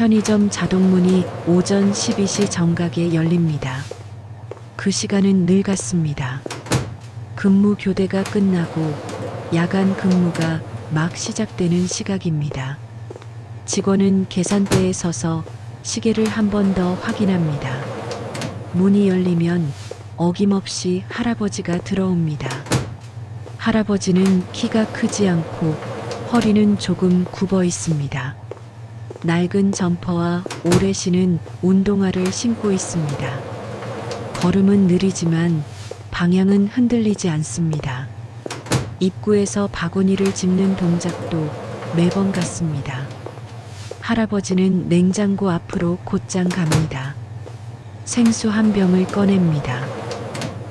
편의점 자동문이 오전 12시 정각에 열립니다. 그 시간은 늘 같습니다. 근무 교대가 끝나고 야간 근무가 막 시작되는 시각입니다. 직원은 계산대에 서서 시계를 한 번 더 확인합니다. 문이 열리면 어김없이 할아버지가 들어옵니다. 할아버지는 키가 크지 않고 허리는 조금 굽어 있습니다. 낡은 점퍼와 오래 신은 운동화를 신고 있습니다. 걸음은 느리지만 방향은 흔들리지 않습니다. 입구에서 바구니를 짚는 동작도 매번 같습니다. 할아버지는 냉장고 앞으로 곧장 갑니다. 생수 한 병을 꺼냅니다.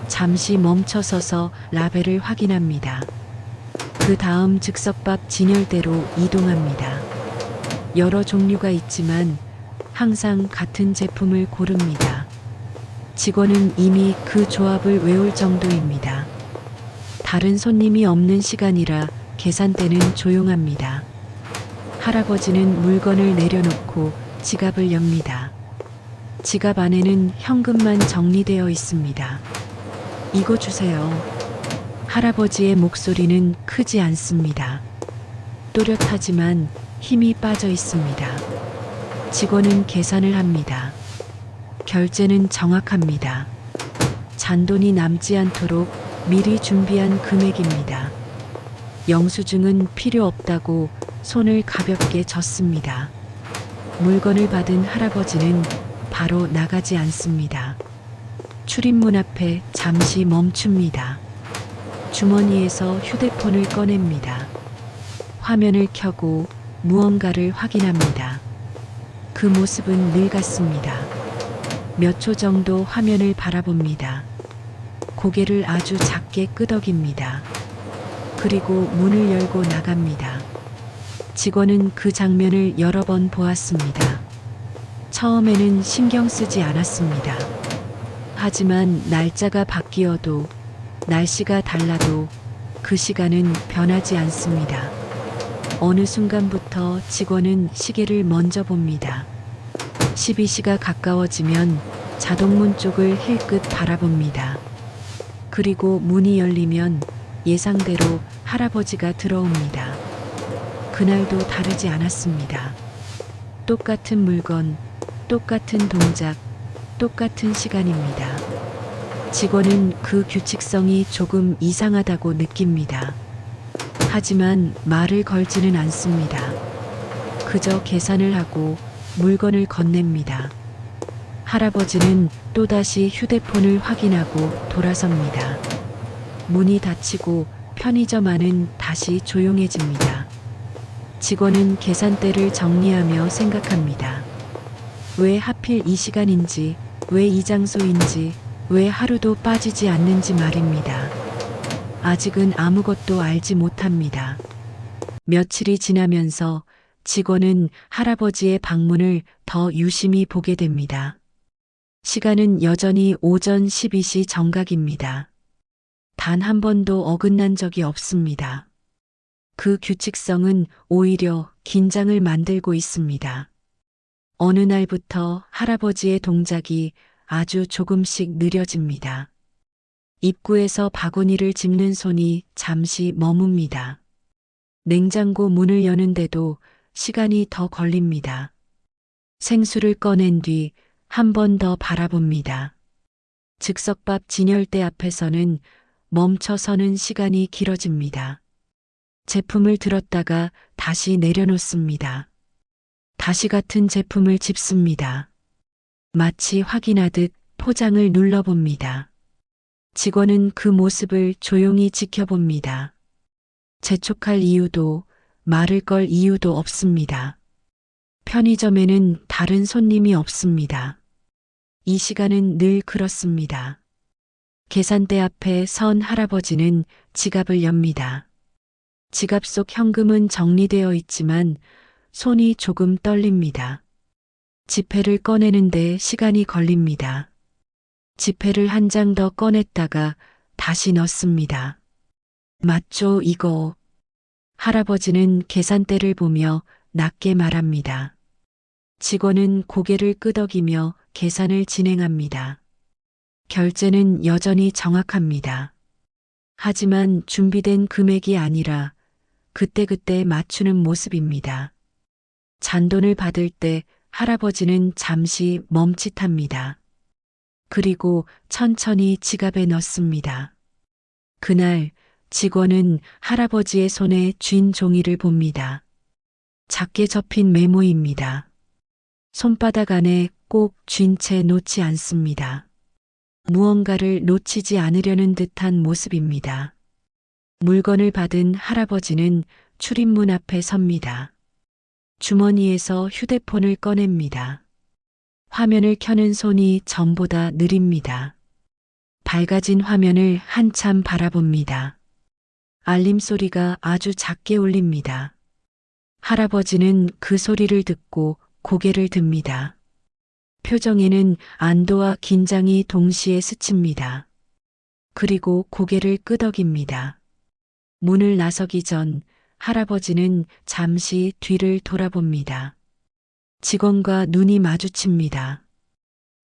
잠시 멈춰서서 라벨을 확인합니다. 그 다음 즉석밥 진열대로 이동합니다. 여러 종류가 있지만 항상 같은 제품을 고릅니다. 직원은 이미 그 조합을 외울 정도입니다. 다른 손님이 없는 시간이라 계산대는 조용합니다. 할아버지는 물건을 내려놓고 지갑을 엽니다. 지갑 안에는 현금만 정리되어 있습니다. 이거 주세요. 할아버지의 목소리는 크지 않습니다. 또렷하지만 힘이 빠져 있습니다. 직원은 계산을 합니다. 결제는 정확합니다. 잔돈이 남지 않도록 미리 준비한 금액입니다. 영수증은 필요 없다고 손을 가볍게 젓습니다. 물건을 받은 할아버지는 바로 나가지 않습니다. 출입문 앞에 잠시 멈춥니다. 주머니에서 휴대폰을 꺼냅니다. 화면을 켜고 무언가를 확인합니다. 그 모습은 늘 같습니다. 몇 초 정도 화면을 바라봅니다. 고개를 아주 작게 끄덕입니다. 그리고 문을 열고 나갑니다. 직원은 그 장면을 여러 번 보았습니다. 처음에는 신경 쓰지 않았습니다. 하지만 날짜가 바뀌어도 날씨가 달라도 그 시간은 변하지 않습니다. 어느 순간부터 직원은 시계를 먼저 봅니다. 12시가 가까워지면 자동문 쪽을 힐끗 바라봅니다. 그리고 문이 열리면 예상대로 할아버지가 들어옵니다. 그날도 다르지 않았습니다. 똑같은 물건, 똑같은 동작, 똑같은 시간입니다. 직원은 그 규칙성이 조금 이상하다고 느낍니다. 하지만 말을 걸지는 않습니다. 그저 계산을 하고 물건을 건넵니다. 할아버지는 또다시 휴대폰을 확인하고 돌아섭니다. 문이 닫히고 편의점 안은 다시 조용해집니다. 직원은 계산대를 정리하며 생각합니다. 왜 하필 이 시간인지, 왜 이 장소인지, 왜 하루도 빠지지 않는지 말입니다. 아직은 아무것도 알지 못합니다. 며칠이 지나면서 직원은 할아버지의 방문을 더 유심히 보게 됩니다. 시간은 여전히 오전 12시 정각입니다. 단 한 번도 어긋난 적이 없습니다. 그 규칙성은 오히려 긴장을 만들고 있습니다. 어느 날부터 할아버지의 동작이 아주 조금씩 느려집니다. 입구에서 바구니를 짚는 손이 잠시 머뭅니다. 냉장고 문을 여는데도 시간이 더 걸립니다. 생수를 꺼낸 뒤 한 번 더 바라봅니다. 즉석밥 진열대 앞에서는 멈춰서는 시간이 길어집니다. 제품을 들었다가 다시 내려놓습니다. 다시 같은 제품을 짚습니다. 마치 확인하듯 포장을 눌러봅니다. 직원은 그 모습을 조용히 지켜봅니다. 재촉할 이유도 말을 걸 이유도 없습니다. 편의점에는 다른 손님이 없습니다. 이 시간은 늘 그렇습니다. 계산대 앞에 선 할아버지는 지갑을 엽니다. 지갑 속 현금은 정리되어 있지만 손이 조금 떨립니다. 지폐를 꺼내는데 시간이 걸립니다. 지폐를 한 장 더 꺼냈다가 다시 넣습니다. 맞죠, 이거. 할아버지는 계산대를 보며 낮게 말합니다. 직원은 고개를 끄덕이며 계산을 진행합니다. 결제는 여전히 정확합니다. 하지만 준비된 금액이 아니라 그때그때 맞추는 모습입니다. 잔돈을 받을 때 할아버지는 잠시 멈칫합니다. 그리고 천천히 지갑에 넣습니다. 그날 직원은 할아버지의 손에 쥔 종이를 봅니다. 작게 접힌 메모입니다. 손바닥 안에 꼭 쥔 채 놓지 않습니다. 무언가를 놓치지 않으려는 듯한 모습입니다. 물건을 받은 할아버지는 출입문 앞에 섭니다. 주머니에서 휴대폰을 꺼냅니다. 화면을 켜는 손이 전보다 느립니다. 밝아진 화면을 한참 바라봅니다. 알림 소리가 아주 작게 울립니다. 할아버지는 그 소리를 듣고 고개를 듭니다. 표정에는 안도와 긴장이 동시에 스칩니다. 그리고 고개를 끄덕입니다. 문을 나서기 전 할아버지는 잠시 뒤를 돌아봅니다. 직원과 눈이 마주칩니다.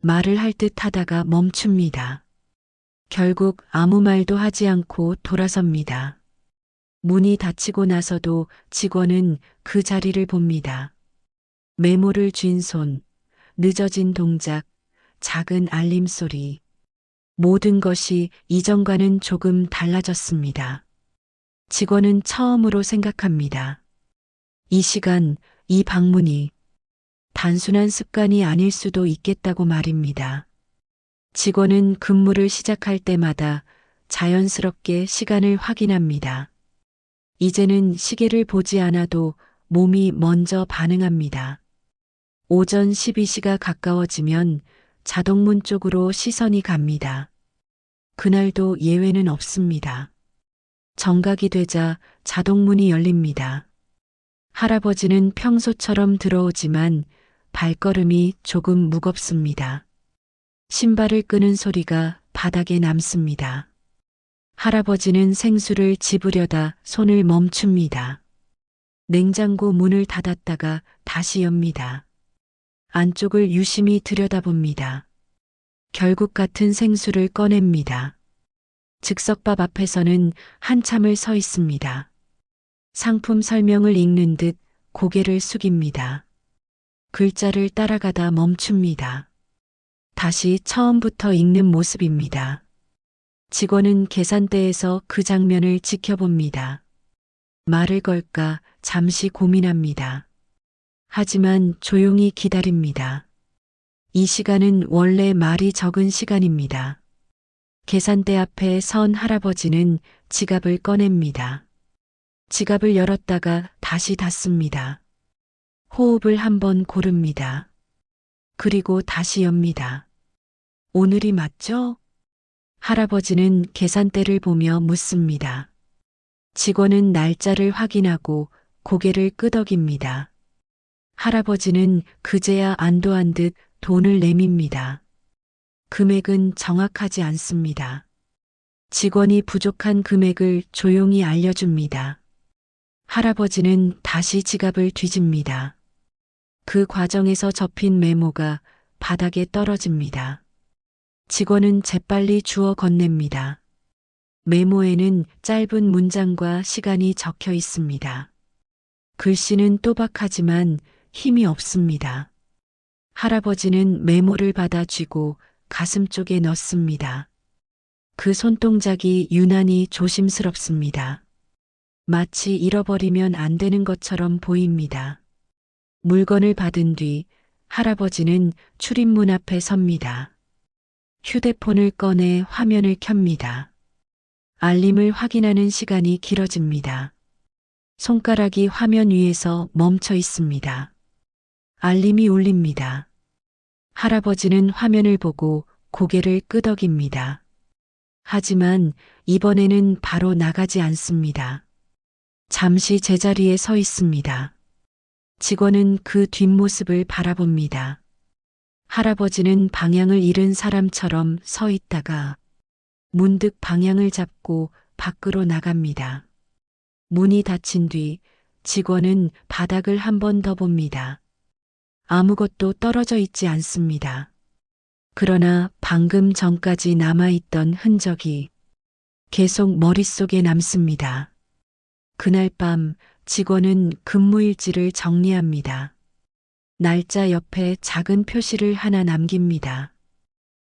말을 할 듯 하다가 멈춥니다. 결국 아무 말도 하지 않고 돌아섭니다. 문이 닫히고 나서도 직원은 그 자리를 봅니다. 메모를 쥔 손, 늦어진 동작, 작은 알림 소리. 모든 것이 이전과는 조금 달라졌습니다. 직원은 처음으로 생각합니다. 이 시간, 이 방문이 단순한 습관이 아닐 수도 있겠다고 말입니다. 직원은 근무를 시작할 때마다 자연스럽게 시간을 확인합니다. 이제는 시계를 보지 않아도 몸이 먼저 반응합니다. 오전 12시가 가까워지면 자동문 쪽으로 시선이 갑니다. 그날도 예외는 없습니다. 정각이 되자 자동문이 열립니다. 할아버지는 평소처럼 들어오지만 발걸음이 조금 무겁습니다. 신발을 끄는 소리가 바닥에 남습니다. 할아버지는 생수를 집으려다 손을 멈춥니다. 냉장고 문을 닫았다가 다시 엽니다. 안쪽을 유심히 들여다봅니다. 결국 같은 생수를 꺼냅니다. 즉석밥 앞에서는 한참을 서 있습니다. 상품 설명을 읽는 듯 고개를 숙입니다. 글자를 따라가다 멈춥니다. 다시 처음부터 읽는 모습입니다. 직원은 계산대에서 그 장면을 지켜봅니다. 말을 걸까 잠시 고민합니다. 하지만 조용히 기다립니다. 이 시간은 원래 말이 적은 시간입니다. 계산대 앞에 선 할아버지는 지갑을 꺼냅니다. 지갑을 열었다가 다시 닫습니다. 호흡을 한번 고릅니다. 그리고 다시 엽니다. 오늘이 맞죠? 할아버지는 계산대를 보며 묻습니다. 직원은 날짜를 확인하고 고개를 끄덕입니다. 할아버지는 그제야 안도한 듯 돈을 내밉니다. 금액은 정확하지 않습니다. 직원이 부족한 금액을 조용히 알려줍니다. 할아버지는 다시 지갑을 뒤집니다. 그 과정에서 접힌 메모가 바닥에 떨어집니다. 직원은 재빨리 주워 건넵니다. 메모에는 짧은 문장과 시간이 적혀 있습니다. 글씨는 또박하지만 힘이 없습니다. 할아버지는 메모를 받아 쥐고 가슴 쪽에 넣습니다. 그 손동작이 유난히 조심스럽습니다. 마치 잃어버리면 안 되는 것처럼 보입니다. 물건을 받은 뒤 할아버지는 출입문 앞에 섭니다. 휴대폰을 꺼내 화면을 켭니다. 알림을 확인하는 시간이 길어집니다. 손가락이 화면 위에서 멈춰 있습니다. 알림이 울립니다. 할아버지는 화면을 보고 고개를 끄덕입니다. 하지만 이번에는 바로 나가지 않습니다. 잠시 제자리에 서 있습니다. 직원은 그 뒷모습을 바라봅니다. 할아버지는 방향을 잃은 사람처럼 서 있다가 문득 방향을 잡고 밖으로 나갑니다. 문이 닫힌 뒤 직원은 바닥을 한 번 더 봅니다. 아무것도 떨어져 있지 않습니다. 그러나 방금 전까지 남아있던 흔적이 계속 머릿속에 남습니다. 그날 밤 직원은 근무일지를 정리합니다. 날짜 옆에 작은 표시를 하나 남깁니다.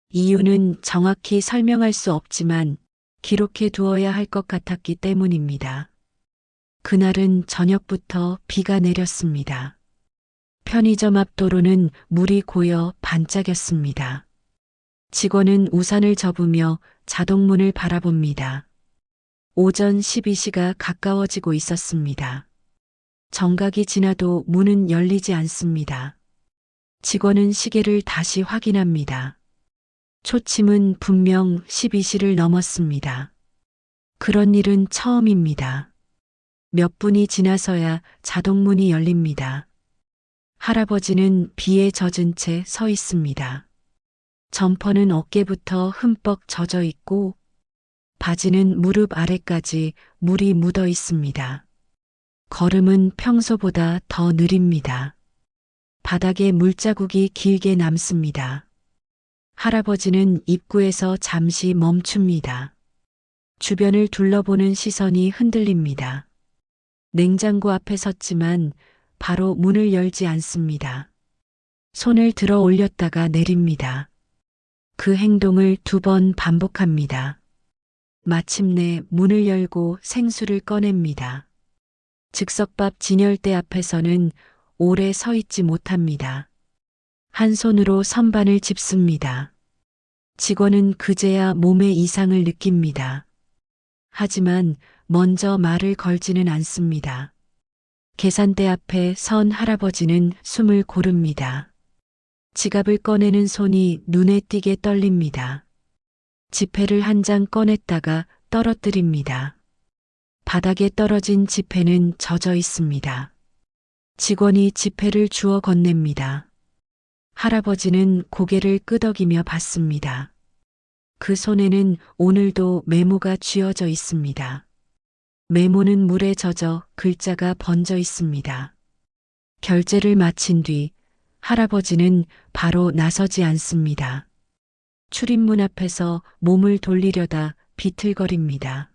이유는 정확히 설명할 수 없지만 기록해 두어야 할 것 같았기 때문입니다. 그날은 저녁부터 비가 내렸습니다. 편의점 앞 도로는 물이 고여 반짝였습니다. 직원은 우산을 접으며 자동문을 바라봅니다. 오전 12시가 가까워지고 있었습니다. 정각이 지나도 문은 열리지 않습니다. 직원은 시계를 다시 확인합니다. 초침은 분명 12시를 넘었습니다. 그런 일은 처음입니다. 몇 분이 지나서야 자동문이 열립니다. 할아버지는 비에 젖은 채 서 있습니다. 점퍼는 어깨부터 흠뻑 젖어 있고 바지는 무릎 아래까지 물이 묻어 있습니다. 걸음은 평소보다 더 느립니다. 바닥에 물자국이 길게 남습니다. 할아버지는 입구에서 잠시 멈춥니다. 주변을 둘러보는 시선이 흔들립니다. 냉장고 앞에 섰지만 바로 문을 열지 않습니다. 손을 들어 올렸다가 내립니다. 그 행동을 2번 반복합니다. 마침내 문을 열고 생수를 꺼냅니다. 즉석밥 진열대 앞에서는 오래 서 있지 못합니다. 한 손으로 선반을 짚습니다. 직원은 그제야 몸의 이상을 느낍니다. 하지만 먼저 말을 걸지는 않습니다. 계산대 앞에 선 할아버지는 숨을 고릅니다. 지갑을 꺼내는 손이 눈에 띄게 떨립니다. 지폐를 한 장 꺼냈다가 떨어뜨립니다. 바닥에 떨어진 지폐는 젖어 있습니다. 직원이 지폐를 주워 건넵니다. 할아버지는 고개를 끄덕이며 받습니다. 그 손에는 오늘도 메모가 쥐어져 있습니다. 메모는 물에 젖어 글자가 번져 있습니다. 결제를 마친 뒤 할아버지는 바로 나서지 않습니다. 출입문 앞에서 몸을 돌리려다 비틀거립니다.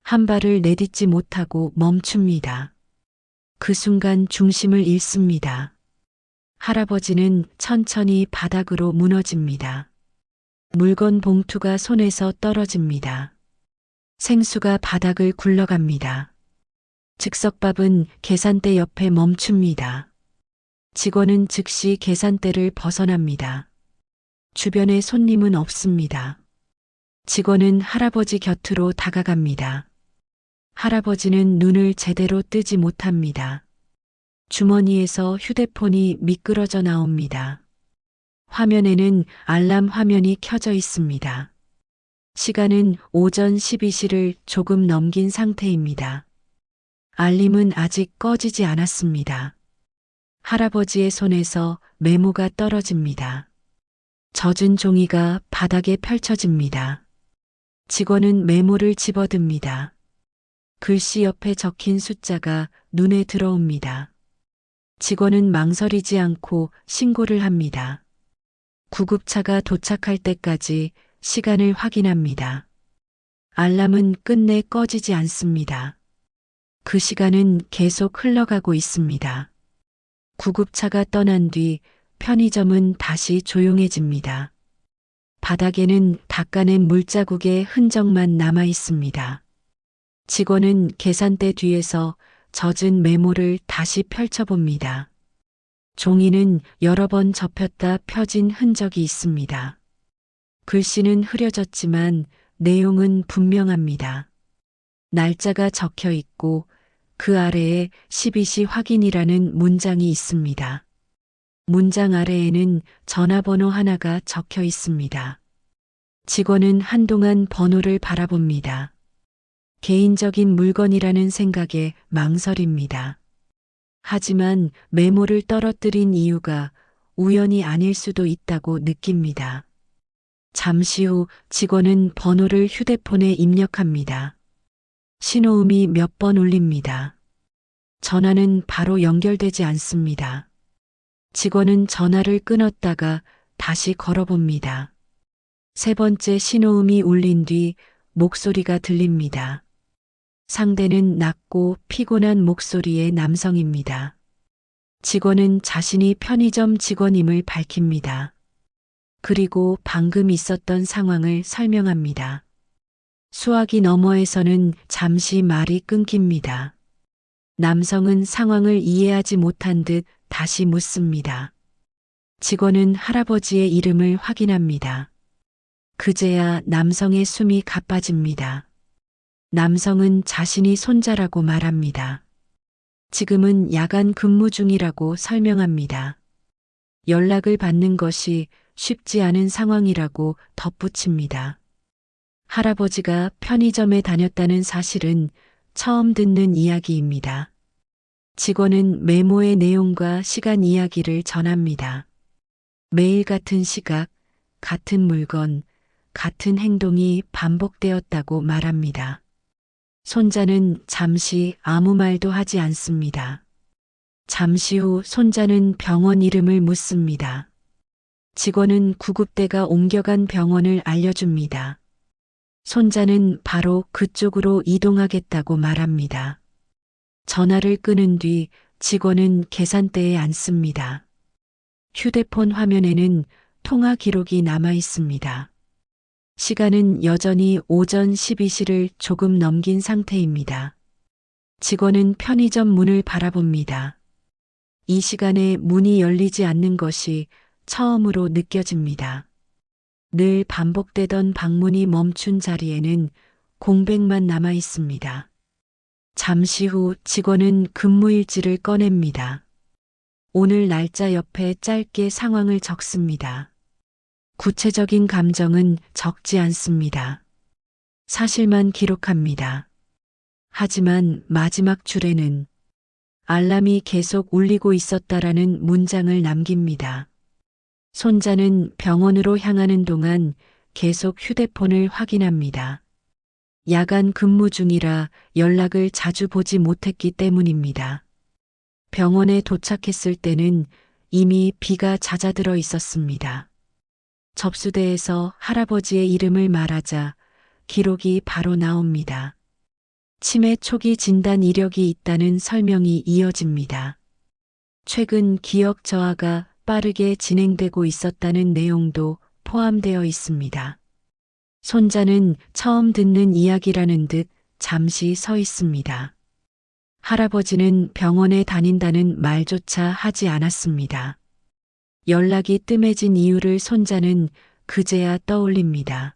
한 발을 내딛지 못하고 멈춥니다. 그 순간 중심을 잃습니다. 할아버지는 천천히 바닥으로 무너집니다. 물건 봉투가 손에서 떨어집니다. 생수가 바닥을 굴러갑니다. 즉석밥은 계산대 옆에 멈춥니다. 직원은 즉시 계산대를 벗어납니다. 주변에 손님은 없습니다. 직원은 할아버지 곁으로 다가갑니다. 할아버지는 눈을 제대로 뜨지 못합니다. 주머니에서 휴대폰이 미끄러져 나옵니다. 화면에는 알람 화면이 켜져 있습니다. 시간은 오전 12시를 조금 넘긴 상태입니다. 알림은 아직 꺼지지 않았습니다. 할아버지의 손에서 메모가 떨어집니다. 젖은 종이가 바닥에 펼쳐집니다. 직원은 메모를 집어듭니다. 글씨 옆에 적힌 숫자가 눈에 들어옵니다. 직원은 망설이지 않고 신고를 합니다. 구급차가 도착할 때까지 시간을 확인합니다. 알람은 끝내 꺼지지 않습니다. 그 시간은 계속 흘러가고 있습니다. 구급차가 떠난 뒤 편의점은 다시 조용해집니다. 바닥에는 닦아낸 물자국의 흔적만 남아 있습니다. 직원은 계산대 뒤에서 젖은 메모를 다시 펼쳐봅니다. 종이는 여러 번 접혔다 펴진 흔적이 있습니다. 글씨는 흐려졌지만 내용은 분명합니다. 날짜가 적혀 있고 그 아래에 12시 확인이라는 문장이 있습니다. 문장 아래에는 전화번호 하나가 적혀 있습니다. 직원은 한동안 번호를 바라봅니다. 개인적인 물건이라는 생각에 망설입니다. 하지만 메모를 떨어뜨린 이유가 우연이 아닐 수도 있다고 느낍니다. 잠시 후 직원은 번호를 휴대폰에 입력합니다. 신호음이 몇 번 울립니다. 전화는 바로 연결되지 않습니다. 직원은 전화를 끊었다가 다시 걸어봅니다. 세 번째 신호음이 울린 뒤 목소리가 들립니다. 상대는 낮고 피곤한 목소리의 남성입니다. 직원은 자신이 편의점 직원임을 밝힙니다. 그리고 방금 있었던 상황을 설명합니다. 수화기 너머에서는 잠시 말이 끊깁니다. 남성은 상황을 이해하지 못한 듯 다시 묻습니다. 직원은 할아버지의 이름을 확인합니다. 그제야 남성의 숨이 가빠집니다. 남성은 자신이 손자라고 말합니다. 지금은 야간 근무 중이라고 설명합니다. 연락을 받는 것이 쉽지 않은 상황이라고 덧붙입니다. 할아버지가 편의점에 다녔다는 사실은 처음 듣는 이야기입니다. 직원은 메모의 내용과 시간 이야기를 전합니다. 매일 같은 시각, 같은 물건, 같은 행동이 반복되었다고 말합니다. 손자는 잠시 아무 말도 하지 않습니다. 잠시 후 손자는 병원 이름을 묻습니다. 직원은 구급대가 옮겨간 병원을 알려줍니다. 손자는 바로 그쪽으로 이동하겠다고 말합니다. 전화를 끊은 뒤 직원은 계산대에 앉습니다. 휴대폰 화면에는 통화 기록이 남아 있습니다. 시간은 여전히 오전 12시를 조금 넘긴 상태입니다. 직원은 편의점 문을 바라봅니다. 이 시간에 문이 열리지 않는 것이 처음으로 느껴집니다. 늘 반복되던 방문이 멈춘 자리에는 공백만 남아 있습니다. 잠시 후 직원은 근무일지를 꺼냅니다. 오늘 날짜 옆에 짧게 상황을 적습니다. 구체적인 감정은 적지 않습니다. 사실만 기록합니다. 하지만 마지막 줄에는 알람이 계속 울리고 있었다라는 문장을 남깁니다. 손자는 병원으로 향하는 동안 계속 휴대폰을 확인합니다. 야간 근무 중이라 연락을 자주 보지 못했기 때문입니다. 병원에 도착했을 때는 이미 비가 잦아들어 있었습니다. 접수대에서 할아버지의 이름을 말하자 기록이 바로 나옵니다. 치매 초기 진단 이력이 있다는 설명이 이어집니다. 최근 기억 저하가 빠르게 진행되고 있었다는 내용도 포함되어 있습니다. 손자는 처음 듣는 이야기라는 듯 잠시 서 있습니다. 할아버지는 병원에 다닌다는 말조차 하지 않았습니다. 연락이 뜸해진 이유를 손자는 그제야 떠올립니다.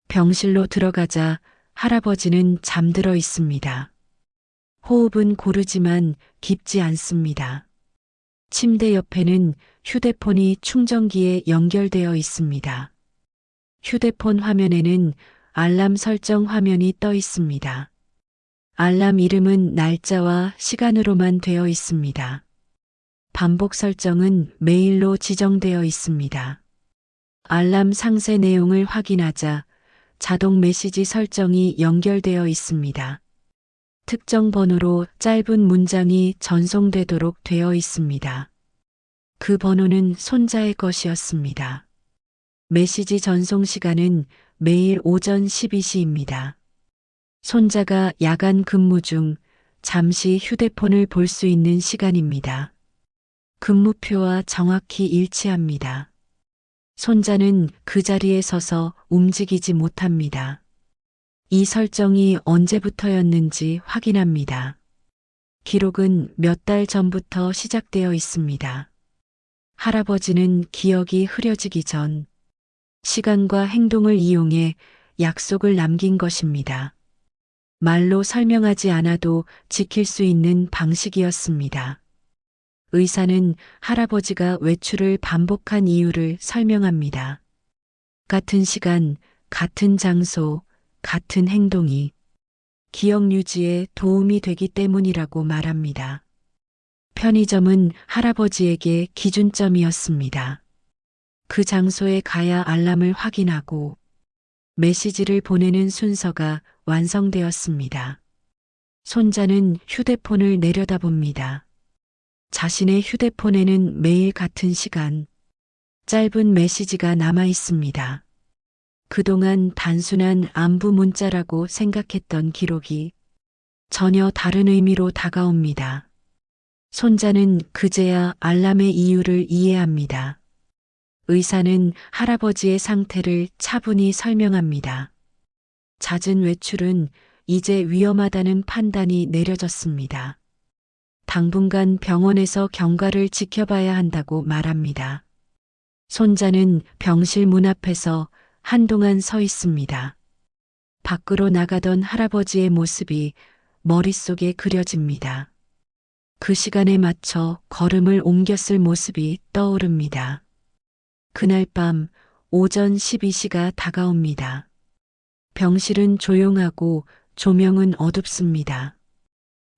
병실로 들어가자 할아버지는 잠들어 있습니다. 호흡은 고르지만 깊지 않습니다. 침대 옆에는 휴대폰이 충전기에 연결되어 있습니다. 휴대폰 화면에는 알람 설정 화면이 떠 있습니다. 알람 이름은 날짜와 시간으로만 되어 있습니다. 반복 설정은 메일로 지정되어 있습니다. 알람 상세 내용을 확인하자 자동 메시지 설정이 연결되어 있습니다. 특정 번호로 짧은 문장이 전송되도록 되어 있습니다. 그 번호는 손자의 것이었습니다. 메시지 전송 시간은 매일 오전 12시입니다. 손자가 야간 근무 중 잠시 휴대폰을 볼 수 있는 시간입니다. 근무표와 정확히 일치합니다. 손자는 그 자리에 서서 움직이지 못합니다. 이 설정이 언제부터였는지 확인합니다. 기록은 몇 달 전부터 시작되어 있습니다. 할아버지는 기억이 흐려지기 전 시간과 행동을 이용해 약속을 남긴 것입니다. 말로 설명하지 않아도 지킬 수 있는 방식이었습니다. 의사는 할아버지가 외출을 반복한 이유를 설명합니다. 같은 시간, 같은 장소, 같은 행동이 기억 유지에 도움이 되기 때문이라고 말합니다. 편의점은 할아버지에게 기준점이었습니다. 그 장소에 가야 알람을 확인하고 메시지를 보내는 순서가 완성되었습니다. 손자는 휴대폰을 내려다봅니다. 자신의 휴대폰에는 매일 같은 시간, 짧은 메시지가 남아 있습니다. 그동안 단순한 안부 문자라고 생각했던 기록이 전혀 다른 의미로 다가옵니다. 손자는 그제야 알람의 이유를 이해합니다. 의사는 할아버지의 상태를 차분히 설명합니다. 잦은 외출은 이제 위험하다는 판단이 내려졌습니다. 당분간 병원에서 경과를 지켜봐야 한다고 말합니다. 손자는 병실 문 앞에서 한동안 서 있습니다. 밖으로 나가던 할아버지의 모습이 머릿속에 그려집니다. 그 시간에 맞춰 걸음을 옮겼을 모습이 떠오릅니다. 그날 밤 오전 12시가 다가옵니다. 병실은 조용하고 조명은 어둡습니다.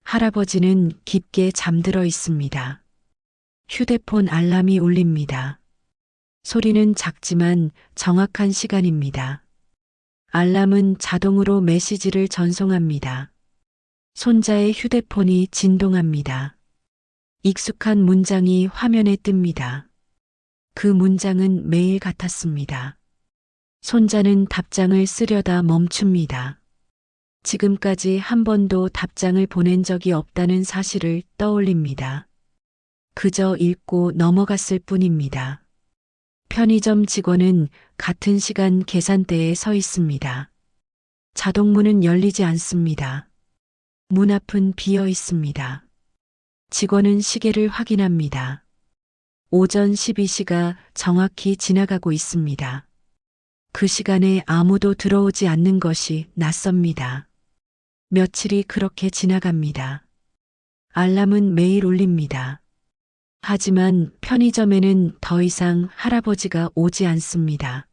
할아버지는 깊게 잠들어 있습니다. 휴대폰 알람이 울립니다. 소리는 작지만 정확한 시간입니다. 알람은 자동으로 메시지를 전송합니다. 손자의 휴대폰이 진동합니다. 익숙한 문장이 화면에 뜹니다. 그 문장은 매일 같았습니다. 손자는 답장을 쓰려다 멈춥니다. 지금까지 한 번도 답장을 보낸 적이 없다는 사실을 떠올립니다. 그저 읽고 넘어갔을 뿐입니다. 편의점 직원은 같은 시간 계산대에 서 있습니다. 자동문은 열리지 않습니다. 문 앞은 비어 있습니다. 직원은 시계를 확인합니다. 오전 12시가 정확히 지나가고 있습니다. 그 시간에 아무도 들어오지 않는 것이 낯섭니다. 며칠이 그렇게 지나갑니다. 알람은 매일 울립니다. 하지만 편의점에는 더 이상 할아버지가 오지 않습니다.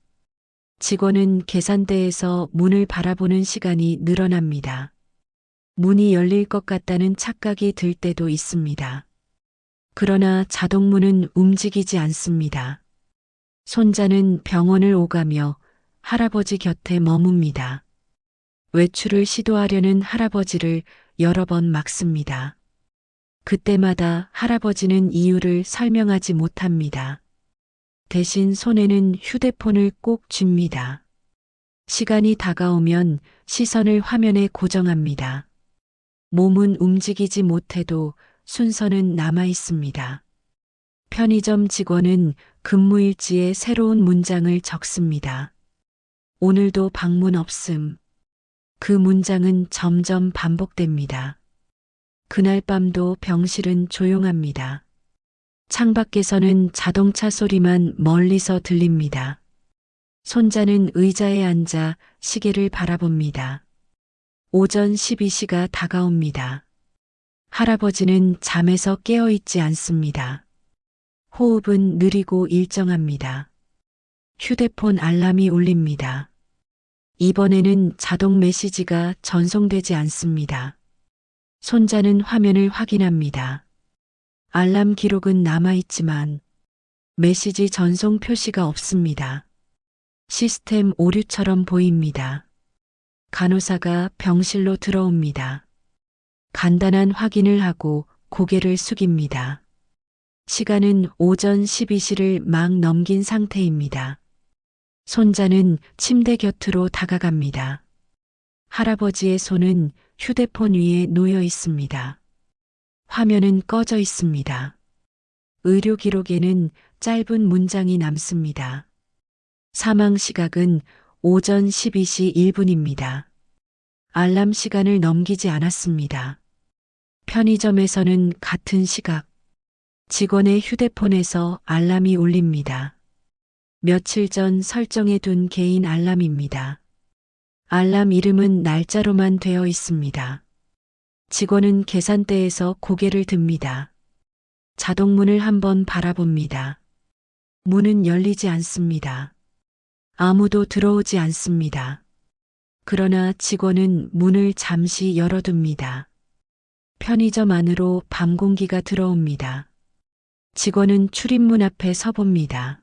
직원은 계산대에서 문을 바라보는 시간이 늘어납니다. 문이 열릴 것 같다는 착각이 들 때도 있습니다. 그러나 자동문은 움직이지 않습니다. 손자는 병원을 오가며 할아버지 곁에 머뭅니다. 외출을 시도하려는 할아버지를 여러 번 막습니다. 그때마다 할아버지는 이유를 설명하지 못합니다. 대신 손에는 휴대폰을 꼭 쥡니다. 시간이 다가오면 시선을 화면에 고정합니다. 몸은 움직이지 못해도 순서는 남아 있습니다. 편의점 직원은 근무일지에 새로운 문장을 적습니다. 오늘도 방문 없음. 그 문장은 점점 반복됩니다. 그날 밤도 병실은 조용합니다. 창밖에서는 자동차 소리만 멀리서 들립니다. 손자는 의자에 앉아 시계를 바라봅니다. 오전 12시가 다가옵니다. 할아버지는 잠에서 깨어 있지 않습니다. 호흡은 느리고 일정합니다. 휴대폰 알람이 울립니다. 이번에는 자동 메시지가 전송되지 않습니다. 손자는 화면을 확인합니다. 알람 기록은 남아있지만 메시지 전송 표시가 없습니다. 시스템 오류처럼 보입니다. 간호사가 병실로 들어옵니다. 간단한 확인을 하고 고개를 숙입니다. 시간은 오전 12시를 막 넘긴 상태입니다. 손자는 침대 곁으로 다가갑니다. 할아버지의 손은 휴대폰 위에 놓여 있습니다. 화면은 꺼져 있습니다. 의료 기록에는 짧은 문장이 남습니다. 사망 시각은 오전 12시 1분입니다. 알람 시간을 넘기지 않았습니다. 편의점에서는 같은 시각, 직원의 휴대폰에서 알람이 울립니다. 며칠 전 설정해 둔 개인 알람입니다. 알람 이름은 날짜로만 되어 있습니다. 직원은 계산대에서 고개를 듭니다. 자동문을 한번 바라봅니다. 문은 열리지 않습니다. 아무도 들어오지 않습니다. 그러나 직원은 문을 잠시 열어둡니다. 편의점 안으로 밤 공기가 들어옵니다. 직원은 출입문 앞에 서봅니다.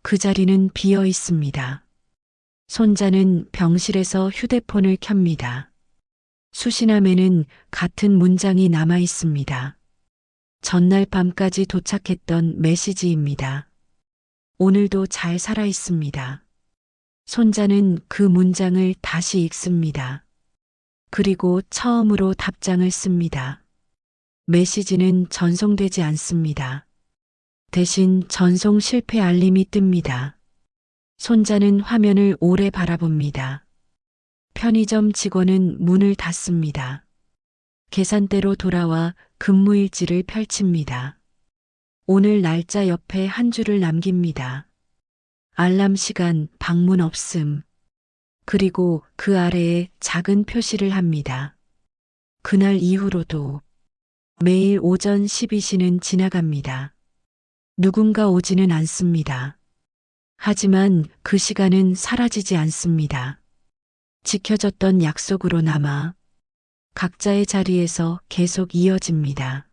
그 자리는 비어 있습니다. 손자는 병실에서 휴대폰을 켭니다. 수신함에는 같은 문장이 남아 있습니다. 전날 밤까지 도착했던 메시지입니다. 오늘도 잘 살아 있습니다. 손자는 그 문장을 다시 읽습니다. 그리고 처음으로 답장을 씁니다. 메시지는 전송되지 않습니다. 대신 전송 실패 알림이 뜹니다. 손자는 화면을 오래 바라봅니다. 편의점 직원은 문을 닫습니다. 계산대로 돌아와 근무일지를 펼칩니다. 오늘 날짜 옆에 한 줄을 남깁니다. 알람 시간 방문 없음. 그리고 그 아래에 작은 표시를 합니다. 그날 이후로도 매일 오전 12시는 지나갑니다. 누군가 오지는 않습니다. 하지만 그 시간은 사라지지 않습니다. 지켜졌던 약속으로 남아 각자의 자리에서 계속 이어집니다.